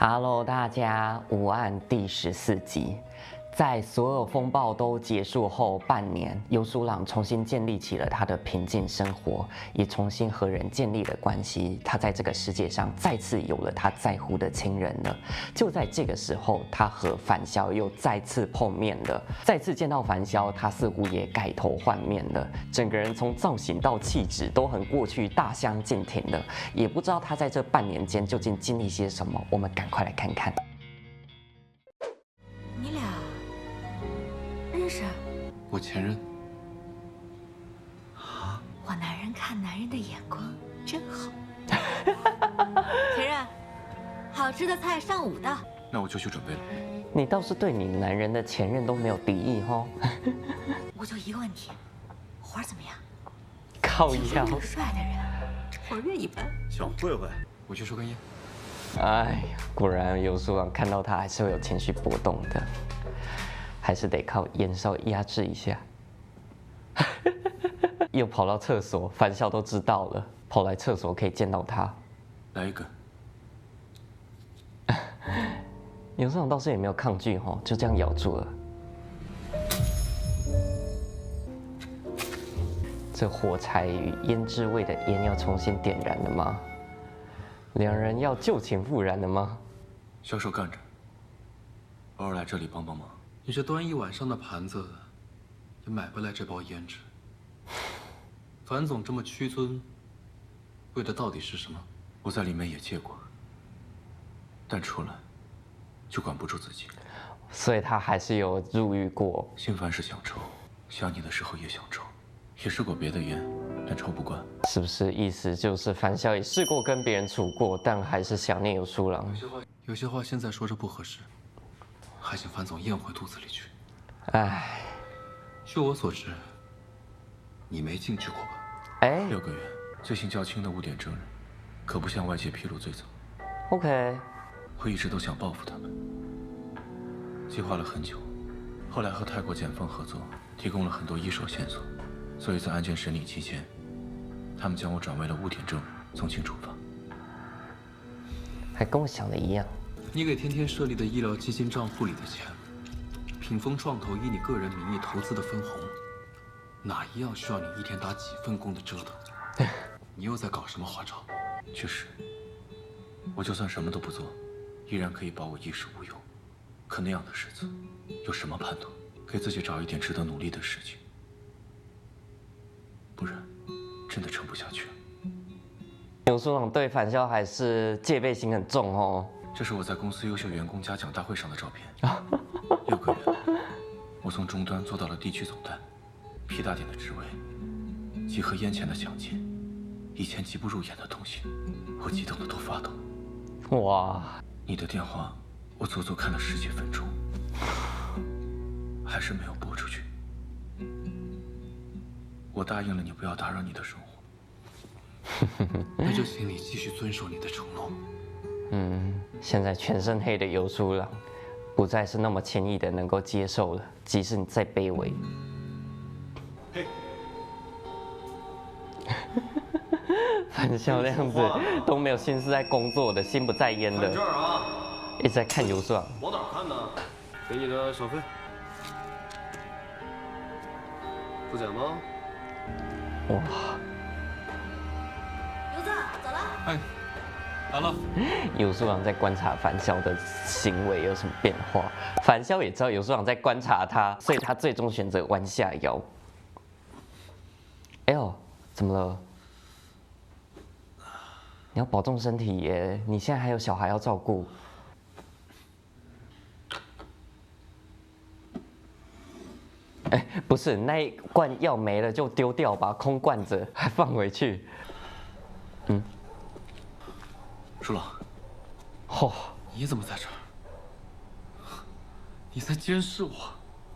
Hello，大家午安，第14集。在所有风暴都结束后半年，游书朗重新建立起了他的平静生活，也重新和人建立了关系。他在这个世界上再次有了他在乎的亲人了。就在这个时候，他和樊潇又再次碰面了。再次见到樊潇，他似乎也改头换面了，整个人从造型到气质都和过去大相径庭了。也不知道他在这半年间究竟经历些什么，我们赶快来看看。你俩认识？我前任。我男人看男人的眼光真好。前任，好吃的菜上午到。那我就去准备了。你倒是对你男人的前任都没有敌意吼？我就一个问题，活儿怎么样？靠听说腰这么帅的人，活儿越一般。小慧慧，我去收根烟。哎呀，果然游书朗看到他还是会有情绪波动的，还是得靠烟稍微压制一下。又跑到厕所，樊潇都知道了，跑来厕所可以见到他。来一根。游书朗倒是也没有抗拒吼，就这样咬住了。这火柴与胭脂味的烟要重新点燃了吗？两人要旧情复燃了吗？销售干着，偶尔来这里帮帮忙。你这端一晚上的盘子，也买不来这包胭脂。樊总这么屈尊，为的到底是什么？我在里面也借过，但出来就管不住自己。所以他还是有入狱过。心烦是想抽，想你的时候也想抽，也试过别的烟，但抽不惯。是不是意思就是樊潇也试过跟别人处过，但还是想念游书朗？有些话现在说着不合适，还请樊总咽回肚子里去。唉，据我所知，你没进去过吧？哎6个月，罪行较轻的污点证人，可不向外界披露罪责。 ，OK，我一直都想报复他们，计划了很久，后来和泰国检方合作，提供了很多一手线索，所以在案件审理期间，他们将我转为了污点证人，从轻处罚。还跟我想的一样。你给天天设立的医疗基金账户里的钱，品丰创投以你个人名义投资的分红，哪一样需要你一天打几份工的折腾？你又在搞什么花招？确实，我就算什么都不做，依然可以保我衣食无忧。可那样的日子，有什么盼头？给自己找一点值得努力的事情，不然真的撑不下去了。游书朗对樊潇还是戒备心很重哦。这是我在公司优秀员工嘉奖大会上的照片。6个月，我从终端做到了地区总单，屁大点的职位，几盒烟钱的奖金，以前极不入眼的东西，我激动的都发抖。哇，你的电话，我足足看了10几分钟，还是没有拨出去。我答应了你不要打扰你的生活，那就请你继续遵守你的承诺。现在全身黑的游书朗，不再是那么轻易的能够接受了，即使你再卑微。嘿，樊潇那样子都没有心思在工作的，心不在焉的，这儿啊，一直在看游书朗。往哪儿看呢？给你的小费，不减吗？哇，游子，走了。哎，来了。游书朗在观察樊潇的行为有什么变化，樊潇也知道游书朗在观察他，所以他最终选择弯下腰。哎呦，怎么了？你要保重身体耶！你现在还有小孩要照顾。哎，不是，那一罐药没了就丢掉吧，空罐子还放回去。舒朗，嚯、你怎么在这儿？你在监视我？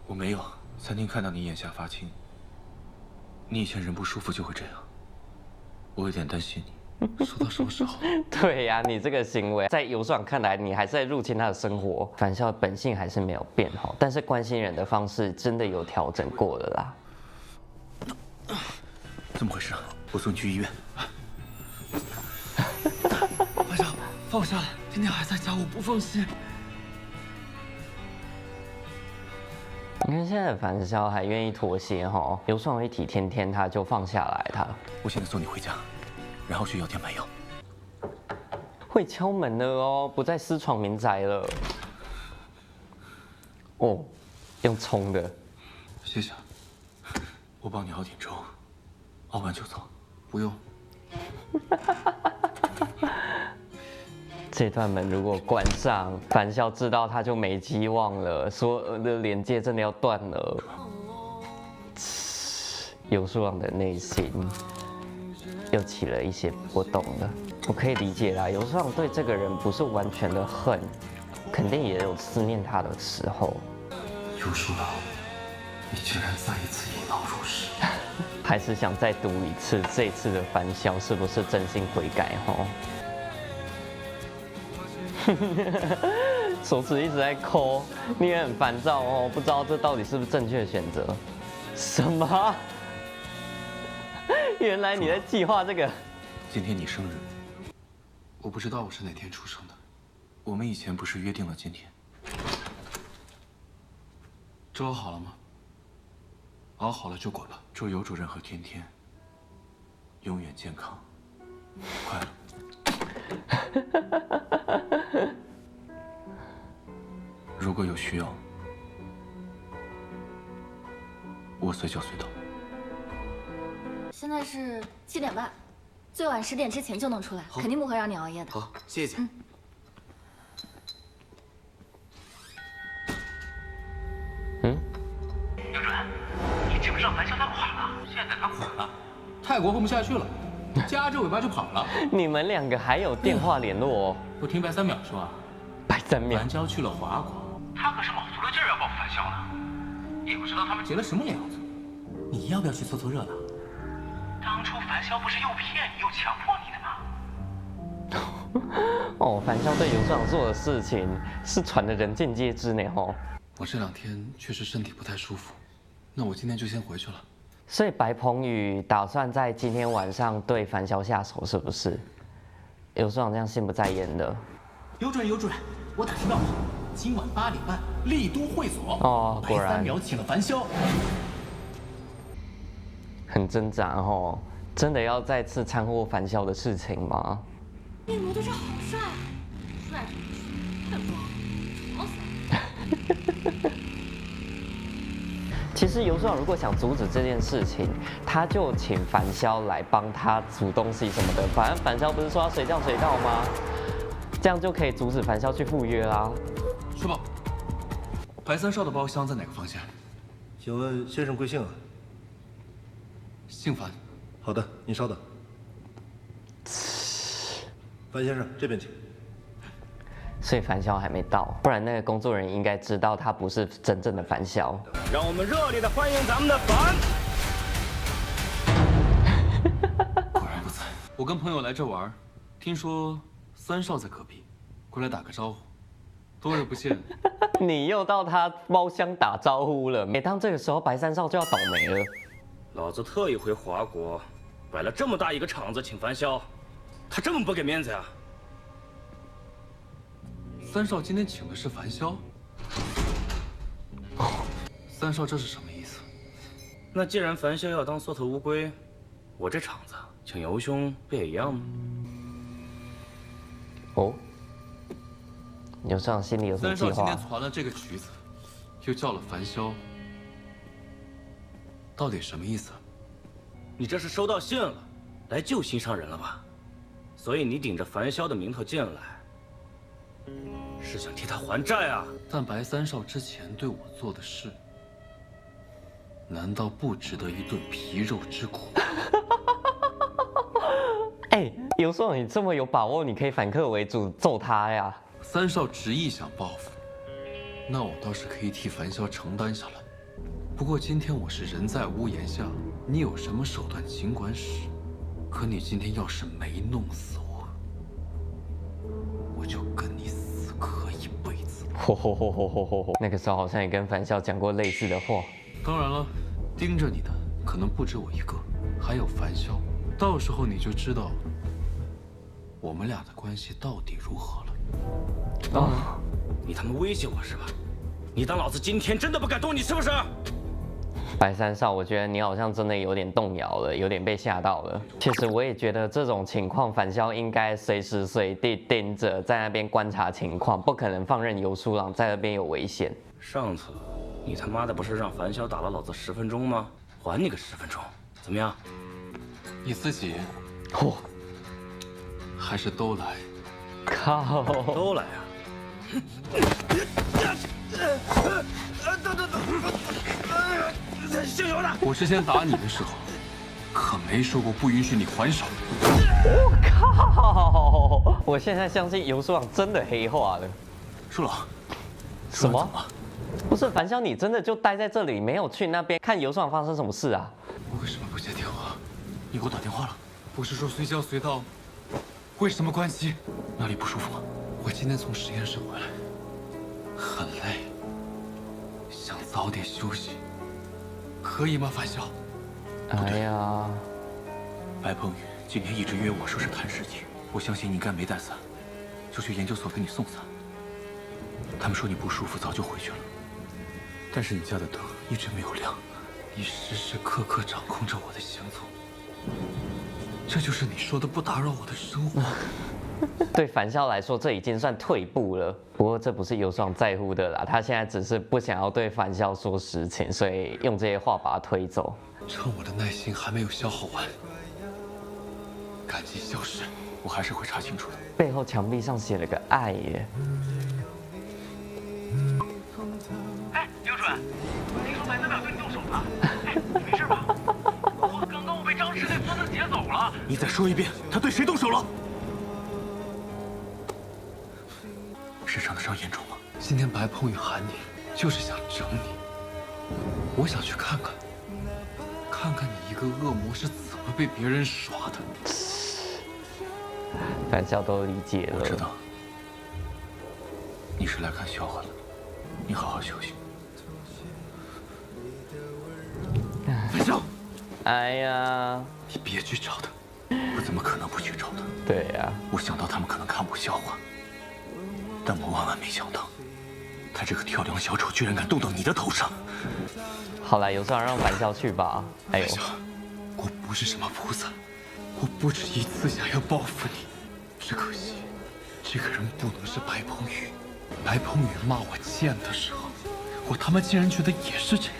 我没有。餐厅看到你眼下发青，你以前人不舒服就会这样，我有点担心你。说到什么时候？对呀、你这个行为在游书朗看来，你还是在入侵他的生活。樊潇的本性还是没有变好，但是关心人的方式真的有调整过了啦。怎么回事啊？我送你去医院。班长，放我下来。今天还在家，我不放心。你看现在的樊潇还愿意妥协哈，刘爽一体天天他就放下来他。我现在送你回家，然后去药店买药。会敲门了哦，不再私闯民宅了。哦，用冲的。谢谢。我帮你熬点粥，熬完就走。不用。这段门如果关上，樊潇知道他就没希望了，所有的连接真的要断了。游书朗的内心又起了一些波动了。我可以理解啦，游书朗对这个人不是完全的恨，肯定也有思念他的时候。游书朗，你竟然再一次引狼入室，还是想再赌一次，这次的樊潇是不是真心悔改吼？手指一直在抠，你也很烦躁哦，不知道这到底是不是正确的选择？什么？原来你在计划这个？今天你生日，我不知道我是哪天出生的。我们以前不是约定了今天？粥熬好了吗？熬好了就滚吧。祝尤主任和天天永远健康快乐。如果有需要，我随叫随到。现在是7点半，最晚10点之前就能出来，肯定不会让你熬夜的。好，谢谢。刘主任，你知不知道樊潇他垮了？现在他垮了，泰国混不下去了，夹着尾巴就跑了。你们两个还有电话联络哦？我听白三淼说，白三淼樊潇去了华国，他可是卯足了劲儿要报复樊潇呢。也不知道他们结了什么梁子。你要不要去凑凑热闹？当初樊潇不是又骗你又强迫你的吗？哦，樊潇对游书朗做的事情是传的人尽皆知呢吼。我这2天确实身体不太舒服，那我今天就先回去了。所以白鹏宇打算在今天晚上对樊潇下手，是不是？游书朗这样心不在焉的。有准，我打听到了，今晚8点半，丽都会所。哦，果然。白三淼请了樊潇。很挣扎哦，真的要再次掺和樊潇的事情吗？那摩托车好帅，帅什么帅？太光了，吵死了。其实游书朗如果想阻止这件事情，他就请樊潇来帮他煮东西什么的。反正樊潇不是说要随叫随到吗？这样就可以阻止樊潇去赴约啦。说吧，白三少的包厢在哪个房间？请问先生贵姓啊？姓樊。好的，您稍等。樊先生，这边请。所以樊潇还没到，不然那个工作人员应该知道他不是真正的樊潇。让我们热烈的欢迎咱们的樊。果然不在。我跟朋友来这玩，听说三少在隔壁，过来打个招呼。多日不见。你又到他包厢打招呼了，每当这个时候白三少就要倒霉了。老子特意回华国，摆了这么大一个场子请樊潇，他这么不给面子呀？三少今天请的是樊潇。三少这是什么意思？那既然樊潇要当缩头乌龟，我这场子请尤兄不也一样吗？哦，游书朗心里有什么计三少今天划？传了这个曲子，又叫了樊潇，到底什么意思？你这是收到信了，来救心上人了吧？所以你顶着樊潇的名头进来，是想替他还债啊？但白三少之前对我做的事，难道不值得一顿皮肉之苦？哎，游书朗，你这么有把握，你可以反客为主揍他呀？三少执意想报复，那我倒是可以替樊潇承担下来。不过今天我是人在屋檐下，你有什么手段尽管使。可你今天要是没弄死我，我就跟你死磕一辈子。那个时候好像也跟樊潇讲过类似的话。当然了，盯着你的可能不止我一个，还有樊潇。到时候你就知道我们俩的关系到底如何了。哦，你他妈威胁我是吧？你当老子今天真的不敢动你是不是？白三少，我觉得你好像真的有点动摇了，有点被吓到了。其实我也觉得这种情况，返校应该随时随地盯着，在那边观察情况，不可能放任游书郎在那边有危险。上次你他妈的不是让樊潇打了老子10分钟吗？还你个10分钟，怎么样？你自己嚯，还是都来？靠！都来啊！姓尤的，我之前打你的时候，可没说过不允许你还手。我靠！我现在相信游书郎真的黑化了。舒老，什么？不是樊潇，你真的就待在这里，没有去那边看游书郎发生什么事啊？我为什么不接电话？你给我打电话了？不是说随叫随到，为什么关机？哪里不舒服吗？我今天从实验室回来，很累，想早点休息，可以吗，樊潇？哎呀，白鹏宇今天一直约我说是谈事情，我相信你应该没带伞，就去研究所给你送伞。他们说你不舒服，早就回去了，但是你家的灯一直没有亮。你时时刻刻掌控着我的行踪，这就是你说的不打扰我的生活。对樊潇来说，这已经算退步了。不过这不是游书郎在乎的啦，他现在只是不想要对樊潇说实情，所以用这些话把他推走。趁我的耐心还没有消耗完，赶紧消失。我还是会查清楚的。背后墙壁上写了个爱耶。哎，刘主任，听说白三淼对你动手了，哎，你没事吧？刚刚我被张弛那孙子劫走了。你再说一遍，他对谁动手了？身上的伤严重吗？今天白鹏宇喊你，就是想整你。我想去看看，看看你一个恶魔是怎么被别人耍的。樊潇都理解了。我知道，你是来看笑话的，你好好休息。樊潇，哎呀，你别去找他。我怎么可能不去找他？对呀，我想到他们可能看我笑话，但我万万没想到，他这个跳梁小丑居然敢动到你的头上。好啦，游书郎让樊潇去吧。哎呦，我不是什么菩萨，我不止一次想要报复你，只可惜这个人不能是白鹏宇。白鹏宇骂我贱的时候，我他妈竟然觉得也是这样。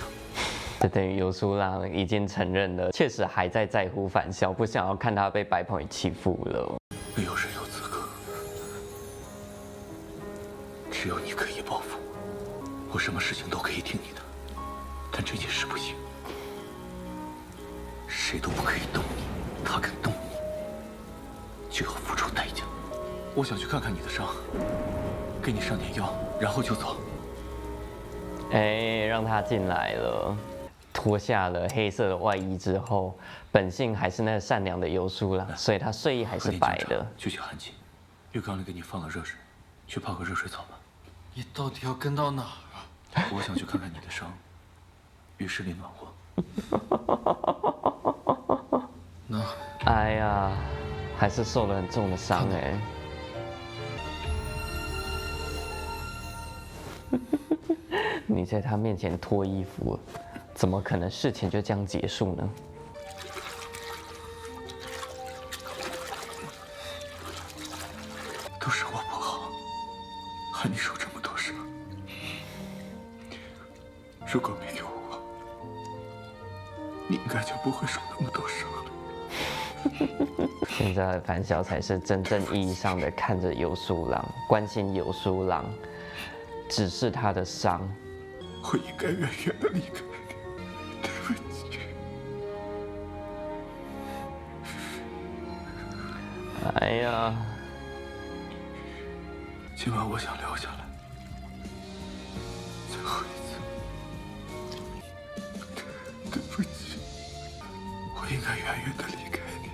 这等于游书郎已经承认了，确实还在乎樊潇，不想要看他被白鹏宇欺负了。没有人有资格，只有你可以报复我。我什么事情都可以听你的，但这件事不行，谁都不可以动你。他敢动你，就要付出代价。我想去看看你的伤，给你上点药，然后就走。哎，让他进来了。脱下了黑色的外衣之后，本性还是那善良的游书郎，所以他睡衣还是白的。去洗汗巾，浴缸里给你放了热水，去泡个热水澡吧。你到底要跟到哪儿啊？我想去看看你的伤，浴室里暖和。那，哎呀，还是受了很重的伤哎。你在他面前脱衣服，怎么可能事情就这样结束呢？都是我不好，害你受这么多伤。如果没有我，你应该就不会受那么多伤了。现在樊潇才是真正意义上的看着游书郎，关心游书郎，只是他的伤。我应该远远的离开你，对不起。哎呀，今晚我想留下来，最后一次。对不起，我应该远远的离开你，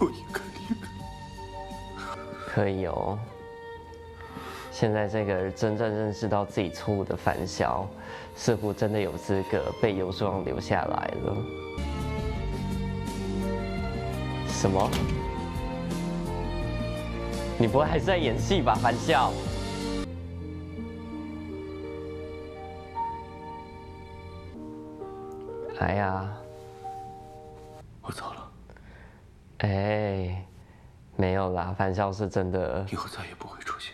我应该离开。可以哦。现在这个真正认识到自己错误的樊潇，似乎真的有资格被游书郎留下来了。什么？你不会还是在演戏吧，樊笑？哎呀，我走了，哎，没有啦，樊笑是真的，以后再也不会出现。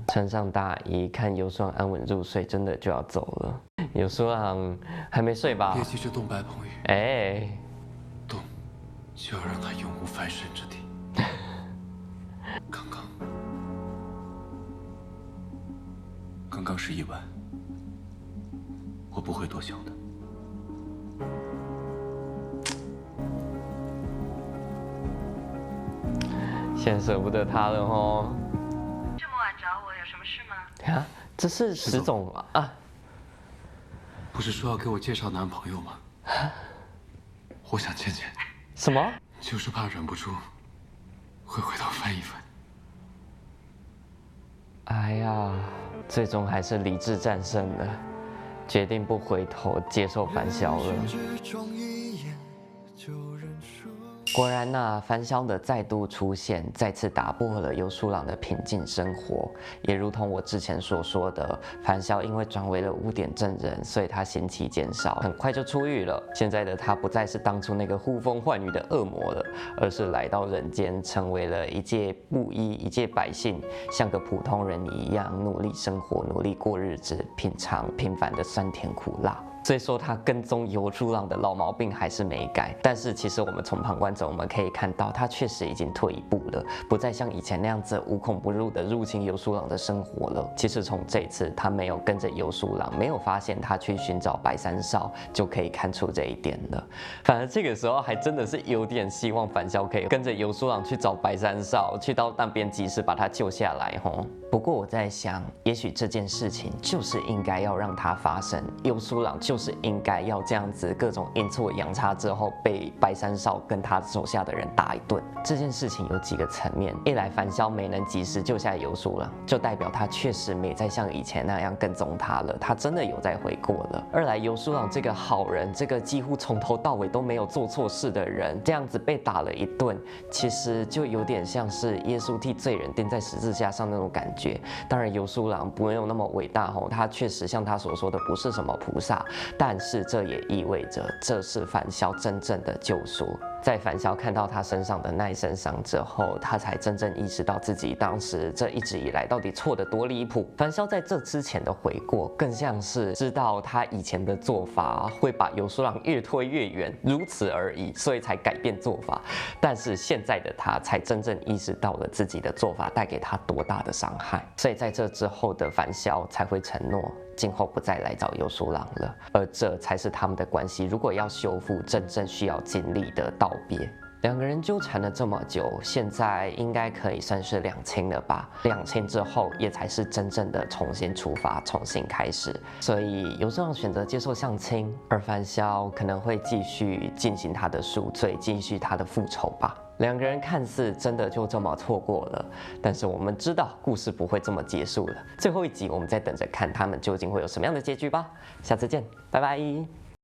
穿上大衣，看游书朗安稳入睡，真的就要走了。游书朗还没睡吧？别急着动白鹏宇，哎，动就要让他永无翻身之地。刚刚是意外，我不会多想的。现在舍不得他了哦。这么晚找我有什么事吗？啊，这是石总啊。不是说要给我介绍男朋友吗？我想见见。什么？就是怕忍不住会回头翻一翻。哎呀，最终还是理智战胜了，决定不回头接受樊潇了。果然呐，樊潇的再度出现，再次打破了游书朗的平静生活。也如同我之前所说的，樊潇因为转为了污点证人，所以他刑期减少，很快就出狱了。现在的他不再是当初那个呼风唤雨的恶魔了，而是来到人间，成为了一介布衣、一介百姓，像个普通人一样努力生活、努力过日子，品尝平凡的酸甜苦辣。所以说他跟踪游书朗的老毛病还是没改，但是其实我们从旁观者我们可以看到，他确实已经退一步了，不再像以前那样子无孔不入的入侵游书朗的生活了。其实从这一次他没有跟着游书朗，没有发现他去寻找白山少，就可以看出这一点了。反而这个时候还真的是有点希望樊潇可以跟着游书朗去找白山少，去到那边及时把他救下来吼。不过我在想，也许这件事情就是应该要让它发生，游书朗就是应该要这样子各种阴错阳差之后被白山少跟他手下的人打一顿。这件事情有几个层面，一来樊潇没能及时救下游书朗，就代表他确实没再像以前那样跟踪他了，他真的有在悔过了。二来游书朗这个好人，这个几乎从头到尾都没有做错事的人，这样子被打了一顿，其实就有点像是耶稣替罪人钉在十字架上那种感觉。当然游书朗不用那么伟大吼，他确实像他所说的不是什么菩萨，但是这也意味着这是樊潇真正的救赎。在樊潇看到他身上的那一身伤之后，他才真正意识到自己当时这一直以来到底错得多离谱。樊潇在这之前的悔过，更像是知道他以前的做法会把游书朗越推越远，如此而已，所以才改变做法。但是现在的他才真正意识到了自己的做法带给他多大的伤害，所以在这之后的樊潇才会承诺今后不再来找游书朗了，而这才是他们的关系如果要修复真正需要经历的道别。两个人纠缠了这么久，现在应该可以算是两清了吧？两清之后，也才是真正的重新出发，重新开始。所以游书朗选择接受相亲，而樊潇可能会继续进行他的赎罪，继续他的复仇吧。两个人看似真的就这么错过了，但是我们知道故事不会这么结束了。最后一集我们再等着看他们究竟会有什么样的结局吧。下次见，拜拜。